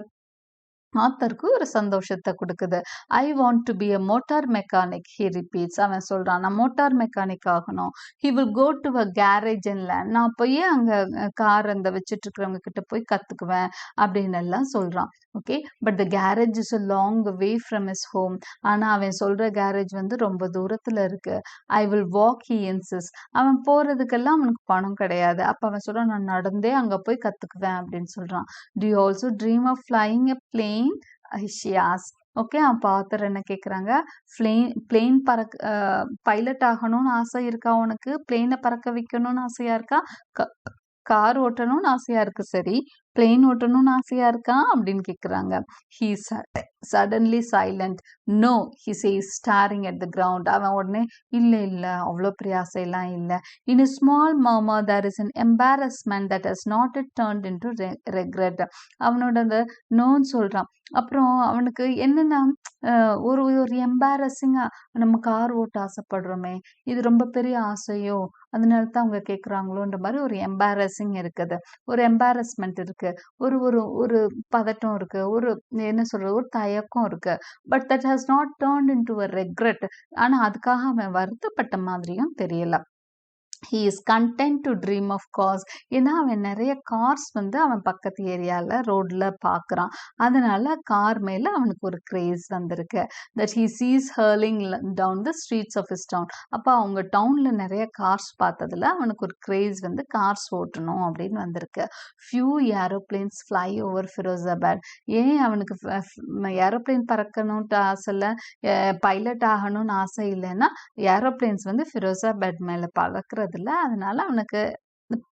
ஆத்தருக்கு ஒரு சந்தோஷத்தை கொடுக்குது. I want to be a motor mechanic he repeats. அவன் சொல்றான் நான் மோட்டார் மெக்கானிக் ஆகணும். He will go to a garage and learn. நான் போய் அங்க கார் அந்த வச்சுட்டு இருக்கிறவங்க கிட்ட போய் கத்துக்குவேன் அப்படின்னு எல்லாம் சொல்றான். Okay, but the garage is a long way from his home. ஆனா அவன் சொல்ற கேரேஜ் வந்து ரொம்ப தூரத்துல இருக்கு. I will walk he insists. அவன் போறதுக்கெல்லாம் அவனுக்கு பணம் கிடையாது. அப்ப அவன் சொல்றான் நான் நடந்தே அங்க போய் கத்துக்குவேன் அப்படின்னு சொல்றான். Do you also dream of flying a plane? she asked. Okay, அப்போ ஆத்தர் என்ன கேட்குறாங்க, பிளேன் பைலட் ஆகணும்னு ஆசை இருக்கா உனக்கு? பிளேனை பறக்க வைக்கணும்னு ஆசையா இருக்கா? கார் ஓட்டணும்னு ஆசையா இருக்கு, சரி பிளேன் ஓட்டணும்னு ஆசையா இருக்கா அப்படின்னு கேட்குறாங்க. he suddenly silent. no, he says staring at the ground. அவன் உடனே இல்ல அவ்வளோ பெரிய ஆசையெல்லாம் இல்லை. in a small murmur there is an embarrassment that has not yet turned into regret. அவனோட அந்த நோன்னு சொல்றான். அப்புறம் அவனுக்கு என்னன்னா ஒரு ஒரு எம்பாரசிங்கா, நம்ம கார் ஓட்ட ஆசைப்படுறோமே, இது ரொம்ப பெரிய ஆசையோ, அதனால தான் அவங்க கேட்குறாங்களோன்ற மாதிரி ஒரு எம்பாரசிங் இருக்குது, ஒரு எம்பாரஸ்மெண்ட் இருக்கு, ஒரு ஒரு ஒரு பதட்டம் இருக்கு, ஒரு என்ன சொல்றது, ஒரு தயக்கம் இருக்கு. But that has not turned into a regret. ஆனா அதுக்காக அவன் வருத்தப்பட்ட மாதிரியும் தெரியல. he is content to dream of cars. ஏன்னா அவன் நிறைய கார்ஸ் வந்து அவன் பக்கத்து ஏரியால ரோட்ல பாக்குறான். அதனால கார் மேல அவனுக்கு ஒரு கிரேஸ் வந்திருக்கு. that he sees hurling down the streets of his town. அப்ப அவங்க டவுன்ல நிறைய கார்ஸ் பார்த்ததுல அவனுக்கு ஒரு கிரேஸ் வந்து கார்ஸ் ஓட்டணும் அப்படின்னு வந்திருக்கு. few aeroplanes fly over Firozabad. ஏன் அவனுக்கு ஏரோப்ளேன் பறக்கணும்ட்டு ஆசை இல்லை, பைலட் ஆகணும்னு ஆசை இல்லைன்னா ஏரோப்ளேன்ஸ் வந்து ஃபிரோசாபாத் மேல பறக்கிற அதனால அவனுக்கு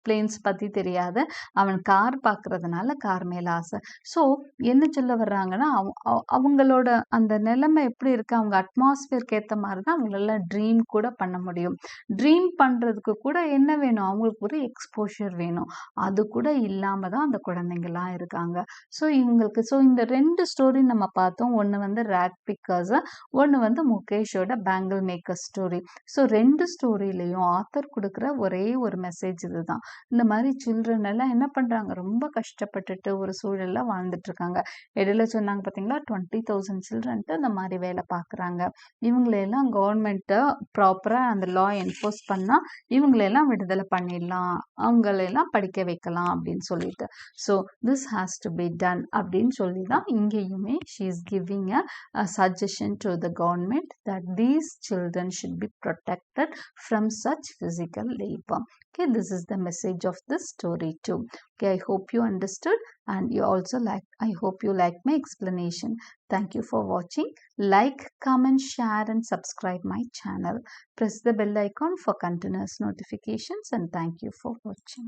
பிளேன்ஸ் பத்தி தெரியாது. அவன் கார் பார்க்கறதுனால கார் மேல ஆசை. ஸோ என்ன சொல்ல வர்றாங்கன்னா, அவங்களோட அந்த நிலைமை எப்படி இருக்கு, அவங்க அட்மாஸ்பியருக்கு ஏற்ற மாதிரி தான் அவங்களால ட்ரீம் கூட பண்ண முடியும். ட்ரீம் பண்றதுக்கு கூட என்ன வேணும், அவங்களுக்கு ஒரு எக்ஸ்போஷர் வேணும். அது கூட இல்லாம தான் அந்த குழந்தைங்கலாம் இருக்காங்க. ஸோ இவங்களுக்கு இந்த 2 ஸ்டோரி நம்ம பார்த்தோம். ஒன்று வந்து ரேக் பிக்கர்ஸ், ஒன்று வந்து முகேஷோட பேங்கிள் மேக்கர் ஸ்டோரி. ஸோ 2 ஸ்டோரியிலையும் ஆத்தர் கொடுக்குற ஒரே ஒரு மெசேஜ் இது தான். இந்த மாதிரி சில்ட்ரன் எல்லாம் என்ன பண்றாங்க, ரொம்ப கஷ்டப்பட்டுட்டு ஒரு சூழல்ல வாழ்ந்துட்டு இருக்காங்க. இடையில சொன்னாங்க பாத்தீங்களா, 20,000 சில்ட்ரன்ட்டு இந்த மாதிரி வேலை பார்க்குறாங்க. இவங்களெல்லாம் கவர்மெண்ட் ப்ராப்பரா அந்த லா என்ஃபோர்ஸ் பண்ணா இவங்களெல்லாம் விடுதலை பண்ணிடலாம், அவங்களெல்லாம் படிக்க வைக்கலாம் அப்படின்னு சொல்லிட்டு. So this has to be done அப்படின்னு சொல்லி தான் இங்கேயுமே she is giving a suggestion to the government that these children should be protected from such physical labor. Okay, this is the message of this story too. Okay, I hope you understood, and you also I hope you like my explanation. Thank you for watching. Like, comment, share and subscribe my channel. Press the bell icon for continuous notifications, and thank you for watching.